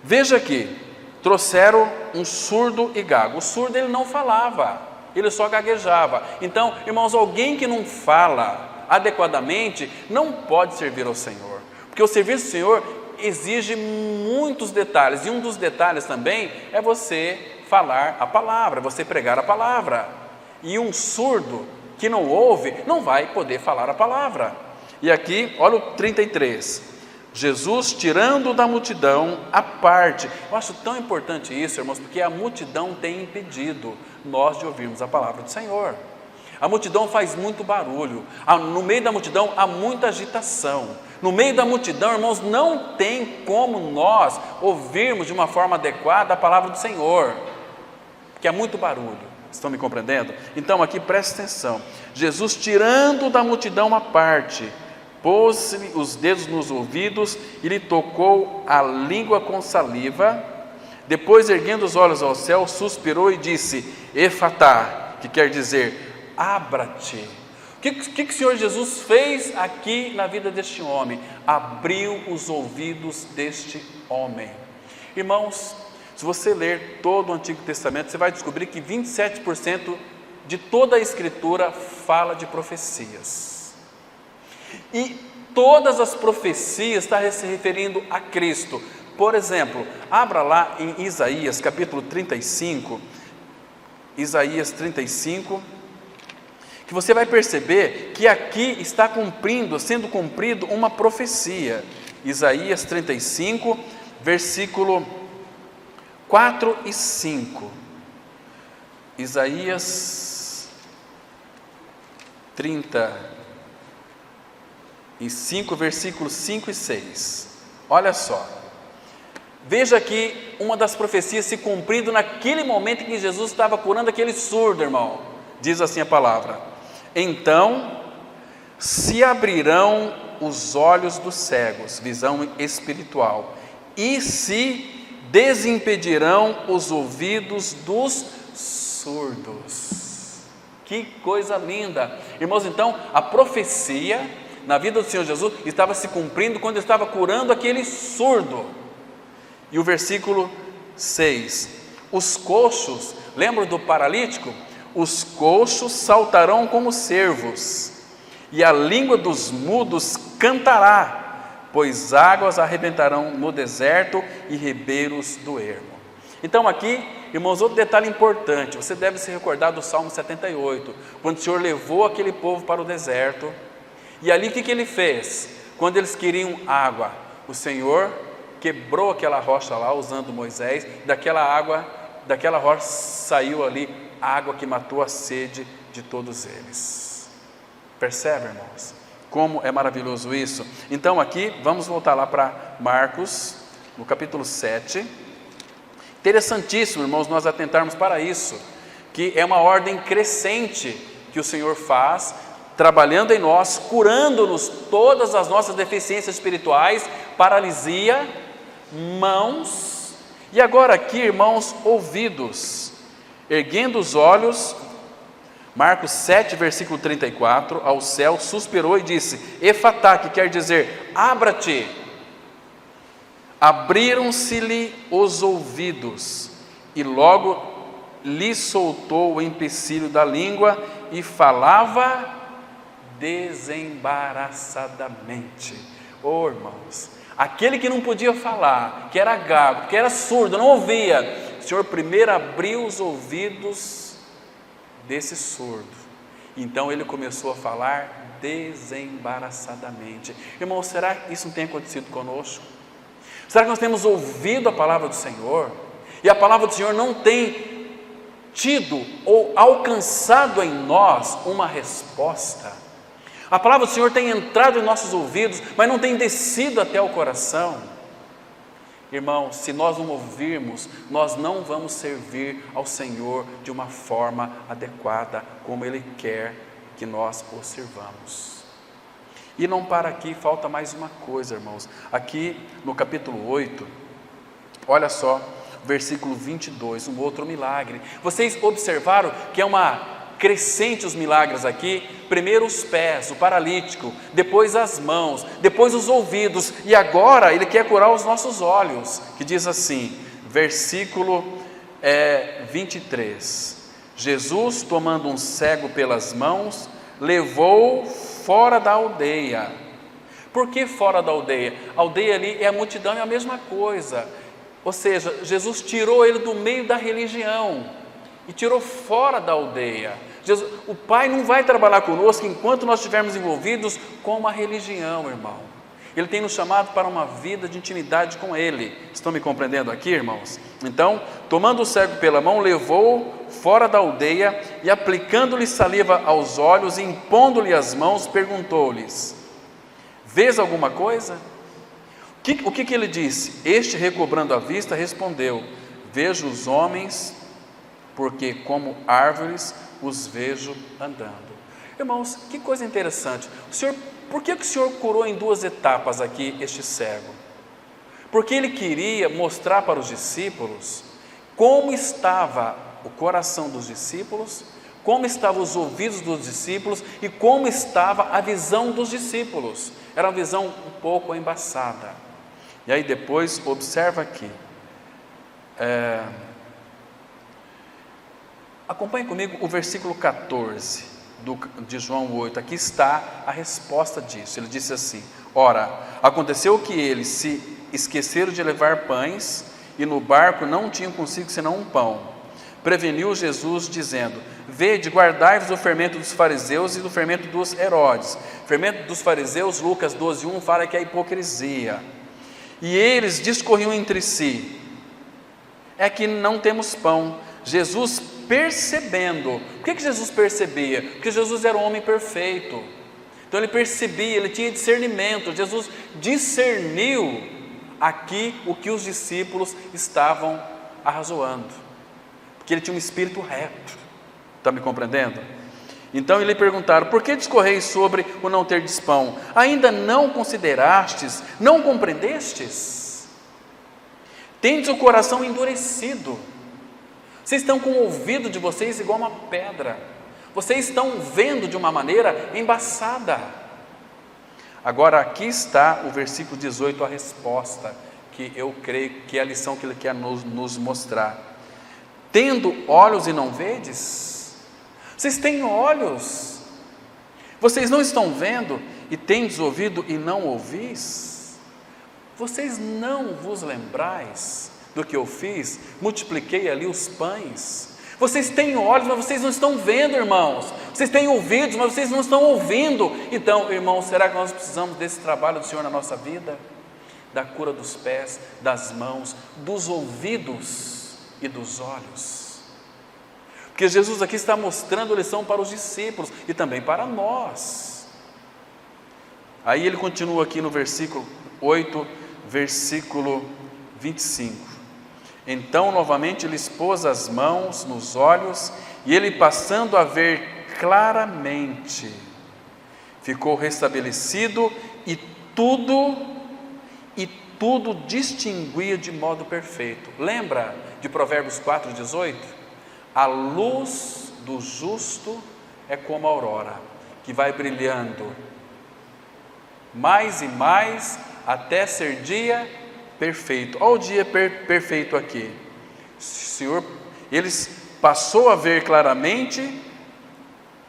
veja aqui, trouxeram um surdo e gago. O surdo ele não falava, ele só gaguejava. Então, irmãos, alguém que não fala adequadamente não pode servir ao Senhor, porque o serviço do Senhor exige muitos detalhes, e um dos detalhes também é você falar a palavra, você pregar a palavra. E um surdo que não ouve, não vai poder falar a palavra. E aqui, olha o 33, Jesus tirando da multidão a parte. Eu acho tão importante isso, irmãos, porque a multidão tem impedido nós de ouvirmos a palavra do Senhor. A multidão faz muito barulho, no meio da multidão há muita agitação, no meio da multidão, irmãos, não tem como nós ouvirmos de uma forma adequada a palavra do Senhor, porque há muito barulho. Estão me compreendendo? Então aqui preste atenção, Jesus tirando da multidão a parte, pôs-lhe os dedos nos ouvidos e lhe tocou a língua com saliva, depois erguendo os olhos ao céu, suspirou e disse, Efatá, que quer dizer, abra-te. O que o Senhor Jesus fez aqui na vida deste homem? Abriu os ouvidos deste homem. Irmãos, se você ler todo o Antigo Testamento, você vai descobrir que 27% de toda a Escritura fala de profecias. E todas as profecias estão se referindo a Cristo. Por exemplo, abra lá em Isaías capítulo 35, Isaías 35, que você vai perceber que aqui está sendo cumprido uma profecia. Isaías 35, versículo 4 e 5. Isaías 35, versículos 5 e 6. Olha só. Veja aqui uma das profecias se cumprindo naquele momento em que Jesus estava curando aquele surdo, irmão. Diz assim a palavra: então se abrirão os olhos dos cegos, visão espiritual, e se desimpedirão os ouvidos dos surdos. Que coisa linda, irmãos. Então a profecia na vida do Senhor Jesus estava se cumprindo quando ele estava curando aquele surdo. E o versículo 6, os coxos, lembra do paralítico? Os coxos saltarão como cervos, e a língua dos mudos cantará, pois águas arrebentarão no deserto e ribeiros do ermo. Então aqui, irmãos, outro detalhe importante, você deve se recordar do Salmo 78, quando o Senhor levou aquele povo para o deserto, e ali o que ele fez? Quando eles queriam água, o Senhor quebrou aquela rocha lá, usando Moisés, daquela rocha saiu ali água que matou a sede de todos eles. Percebe, irmãos? Como é maravilhoso isso? Então aqui, vamos voltar lá para Marcos, no capítulo 7. Interessantíssimo, irmãos, nós atentarmos para isso, que é uma ordem crescente que o Senhor faz, trabalhando em nós, curando-nos todas as nossas deficiências espirituais, paralisia, mãos, e agora aqui, irmãos, ouvidos, erguendo os olhos, Marcos 7, versículo 34, ao céu, suspirou e disse, Efatá, que quer dizer, abra-te. Abriram-se-lhe os ouvidos, e logo lhe soltou o empecilho da língua, e falava desembaraçadamente. Oh, irmãos, aquele que não podia falar, que era gago, que era surdo, não ouvia, o Senhor primeiro abriu os ouvidos desse surdo, então ele começou a falar desembaraçadamente. Irmão, será que isso não tem acontecido conosco? Será que nós temos ouvido a palavra do Senhor, e a palavra do Senhor não tem tido ou alcançado em nós uma resposta? A palavra do Senhor tem entrado em nossos ouvidos, mas não tem descido até o coração. Irmão, se nós não ouvirmos, nós não vamos servir ao Senhor de uma forma adequada, como Ele quer que nós o sirvamos. E não para aqui, falta mais uma coisa, irmãos. Aqui no capítulo 8, olha só versículo 22, um outro milagre. Vocês observaram que é uma crescente os milagres aqui? Primeiro os pés, o paralítico, depois as mãos, depois os ouvidos, e agora Ele quer curar os nossos olhos, que diz assim, versículo 23, Jesus, tomando um cego pelas mãos, levou fora da aldeia. Por que fora da aldeia? A aldeia ali é a multidão, é a mesma coisa, ou seja, Jesus tirou ele do meio da religião, e tirou fora da aldeia. O Pai não vai trabalhar conosco enquanto nós estivermos envolvidos com uma religião, irmão. Ele tem nos chamado para uma vida de intimidade com Ele. Estão me compreendendo aqui, irmãos? Então, tomando o cego pela mão, levou fora da aldeia e aplicando-lhe saliva aos olhos e impondo-lhe as mãos, perguntou-lhes: vês alguma coisa? O que ele disse? Este, recobrando a vista, respondeu: vejo os homens, porque como árvores os vejo andando. Irmãos, que coisa interessante. Por que o Senhor curou em duas etapas aqui este cego? Porque Ele queria mostrar para os discípulos como estava o coração dos discípulos, como estavam os ouvidos dos discípulos e como estava a visão dos discípulos. Era uma visão um pouco embaçada. E aí depois, observa aqui, acompanhe comigo o versículo 14 de João 8, aqui está a resposta disso. Ele disse assim: ora, aconteceu que eles se esqueceram de levar pães, e no barco não tinham consigo senão um pão. Preveniu Jesus, dizendo: vede, guardai-vos do fermento dos fariseus e do fermento dos Herodes. Fermento dos fariseus, Lucas 12:1 fala que é a hipocrisia. E eles discorriam entre si: é que não temos pão. Jesus percebendo, por que Jesus percebia? Porque Jesus era um homem perfeito, então ele percebia, ele tinha discernimento. Jesus discerniu aqui o que os discípulos estavam arrazoando, porque ele tinha um espírito reto. Está me compreendendo? Então ele perguntaram: por que discorreis sobre o não ter pão? Ainda não considerastes, não compreendestes? Tendes o coração endurecido. Vocês estão com o ouvido de vocês igual uma pedra. Vocês estão vendo de uma maneira embaçada. Agora aqui está o versículo 18, a resposta, que eu creio que é a lição que ele quer nos mostrar. Tendo olhos e não vedes? Vocês têm olhos, vocês não estão vendo, e tendes ouvido e não ouvis? Vocês não vos lembrais do que eu fiz? Multipliquei ali os pães. Vocês têm olhos, mas vocês não estão vendo, irmãos. Vocês têm ouvidos, mas vocês não estão ouvindo. Então, irmãos, será que nós precisamos desse trabalho do Senhor na nossa vida? Da cura dos pés, das mãos, dos ouvidos e dos olhos. Porque Jesus aqui está mostrando lição para os discípulos e também para nós. Aí ele continua aqui no versículo 8, versículo 25. Então novamente ele pôs as mãos nos olhos, e ele, passando a ver claramente, ficou restabelecido, e tudo distinguia de modo perfeito. Lembra de Provérbios 4,18? A luz do justo é como a aurora, que vai brilhando mais e mais até ser dia perfeito. Olha o dia perfeito aqui. Senhor, eles passou a ver claramente,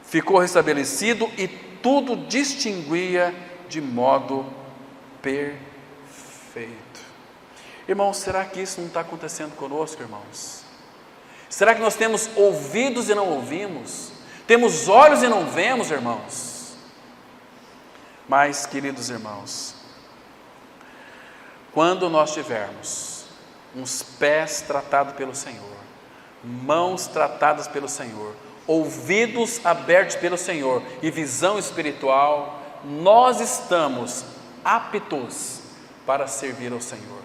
ficou restabelecido, e tudo distinguia de modo perfeito. Irmãos, será que isso não está acontecendo conosco, irmãos? Será que nós temos ouvidos e não ouvimos? Temos olhos e não vemos, irmãos? Mas, queridos irmãos, quando nós tivermos uns pés tratados pelo Senhor, mãos tratadas pelo Senhor, ouvidos abertos pelo Senhor e visão espiritual, nós estamos aptos para servir ao Senhor.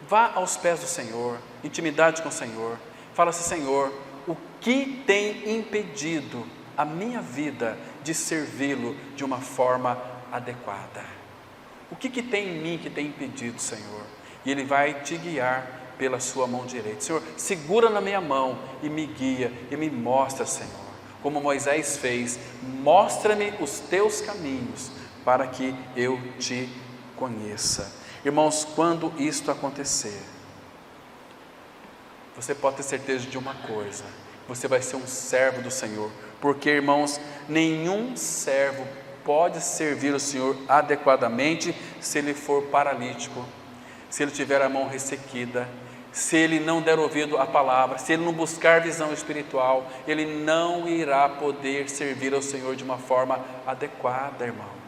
Vá aos pés do Senhor, intimidade com o Senhor. Fala assim: Senhor, o que tem impedido a minha vida de servi-lo de uma forma adequada? O que tem em mim que tem impedido, Senhor? E Ele vai te guiar pela sua mão direita. Senhor, segura na minha mão e me guia e me mostra, Senhor, como Moisés fez, mostra-me os teus caminhos, para que eu te conheça. Irmãos, quando isto acontecer, você pode ter certeza de uma coisa: você vai ser um servo do Senhor, porque, irmãos, nenhum servo pode servir o Senhor adequadamente se ele for paralítico, se ele tiver a mão ressequida, se ele não der ouvido à palavra, se ele não buscar visão espiritual, ele não irá poder servir ao Senhor de uma forma adequada, irmão.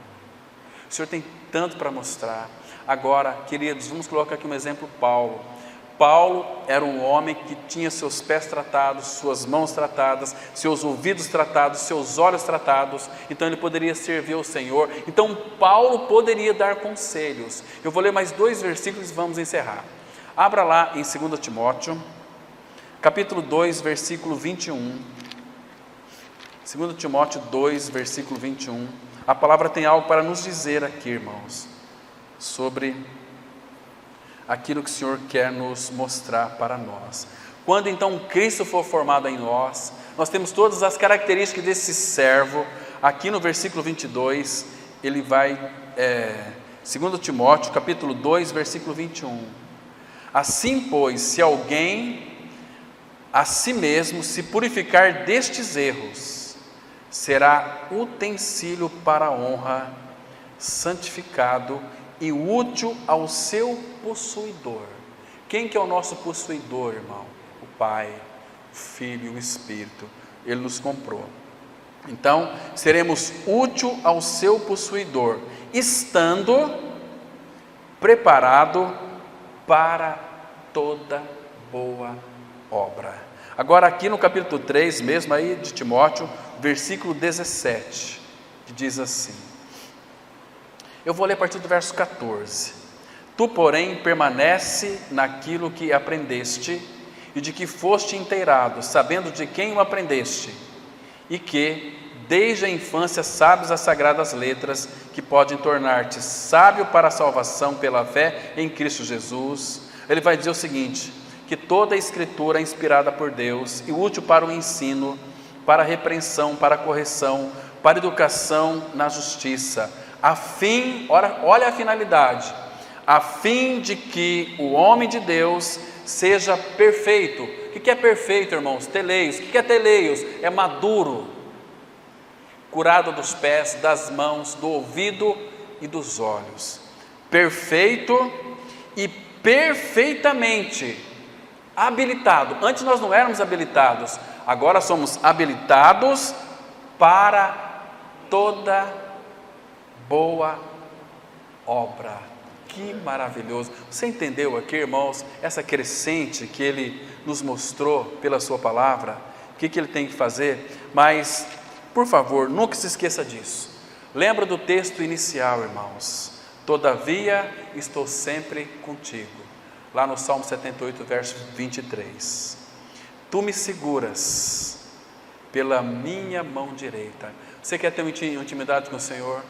O Senhor tem tanto para mostrar. Agora, queridos, vamos colocar aqui um exemplo: Paulo. Paulo era um homem que tinha seus pés tratados, suas mãos tratadas, seus ouvidos tratados, seus olhos tratados, então ele poderia servir ao Senhor. Então Paulo poderia dar conselhos. Eu vou ler mais 2 versículos e vamos encerrar. Abra lá em 2 Timóteo, capítulo 2, versículo 21. 2 Timóteo 2, versículo 21. A palavra tem algo para nos dizer aqui, irmãos, sobre aquilo que o Senhor quer nos mostrar para nós. Quando então Cristo for formado em nós, nós temos todas as características desse servo. Aqui no versículo 22, ele vai, 2 Timóteo, capítulo 2, versículo 21. Assim, pois, se alguém a si mesmo se purificar destes erros, será utensílio para a honra, santificado e útil ao seu possuidor. Quem que é o nosso possuidor, irmão? O Pai, o Filho e o Espírito. Ele nos comprou. Então, seremos útil ao seu possuidor, estando preparado para toda boa obra. Agora aqui no capítulo 3, mesmo aí de Timóteo, versículo 17, que diz assim, eu vou ler a partir do verso 14. Tu, porém, permanece naquilo que aprendeste e de que foste inteirado, sabendo de quem o aprendeste, e que desde a infância sabes as sagradas letras, que podem tornar-te sábio para a salvação pela fé em Cristo Jesus. Ele vai dizer o seguinte, que toda a escritura é inspirada por Deus e útil para o ensino, para a repreensão, para a correção, para a educação na justiça, a fim, olha a finalidade, a fim de que o homem de Deus seja perfeito. O que é perfeito, irmãos? Teleios. O que é teleios? É maduro, curado dos pés, das mãos, do ouvido e dos olhos, perfeito e perfeitamente habilitado. Antes nós não éramos habilitados, agora somos habilitados para toda boa obra. Que maravilhoso! Você entendeu aqui, irmãos, essa crescente que Ele nos mostrou pela sua palavra? O que Ele tem que fazer? Mas, por favor, nunca se esqueça disso. Lembra do texto inicial, irmãos. Todavia estou sempre contigo. Lá no Salmo 78, verso 23. Tu me seguras pela minha mão direita. Você quer ter uma intimidade com o Senhor?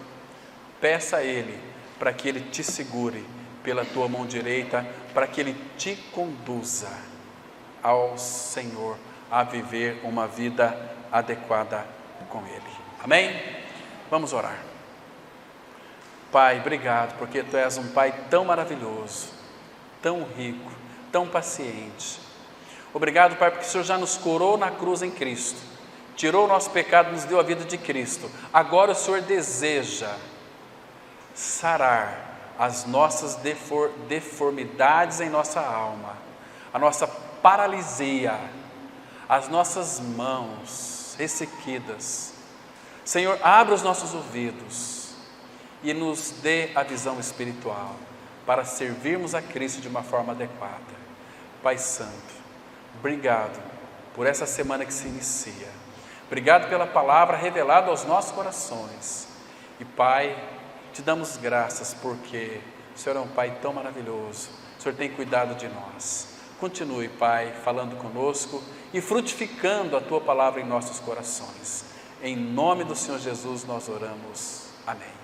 Peça a Ele para que Ele te segure pela tua mão direita, para que Ele te conduza ao Senhor, a viver uma vida adequada com Ele. Amém? Vamos orar. Pai, obrigado, porque Tu és um Pai tão maravilhoso, tão rico, tão paciente. Obrigado, Pai, porque o Senhor já nos curou na cruz em Cristo, tirou o nosso pecado, nos deu a vida de Cristo. Agora o Senhor deseja sarar as nossas deformidades em nossa alma, a nossa paralisia, as nossas mãos ressequidas. Senhor, abra os nossos ouvidos e nos dê a visão espiritual para servirmos a Cristo de uma forma adequada. Pai Santo, obrigado por essa semana que se inicia. Obrigado pela palavra revelada aos nossos corações. E Pai, te damos graças porque o Senhor é um Pai tão maravilhoso. O Senhor tem cuidado de nós. Continue, Pai, falando conosco e frutificando a Tua palavra em nossos corações. Em nome do Senhor Jesus nós oramos. Amém.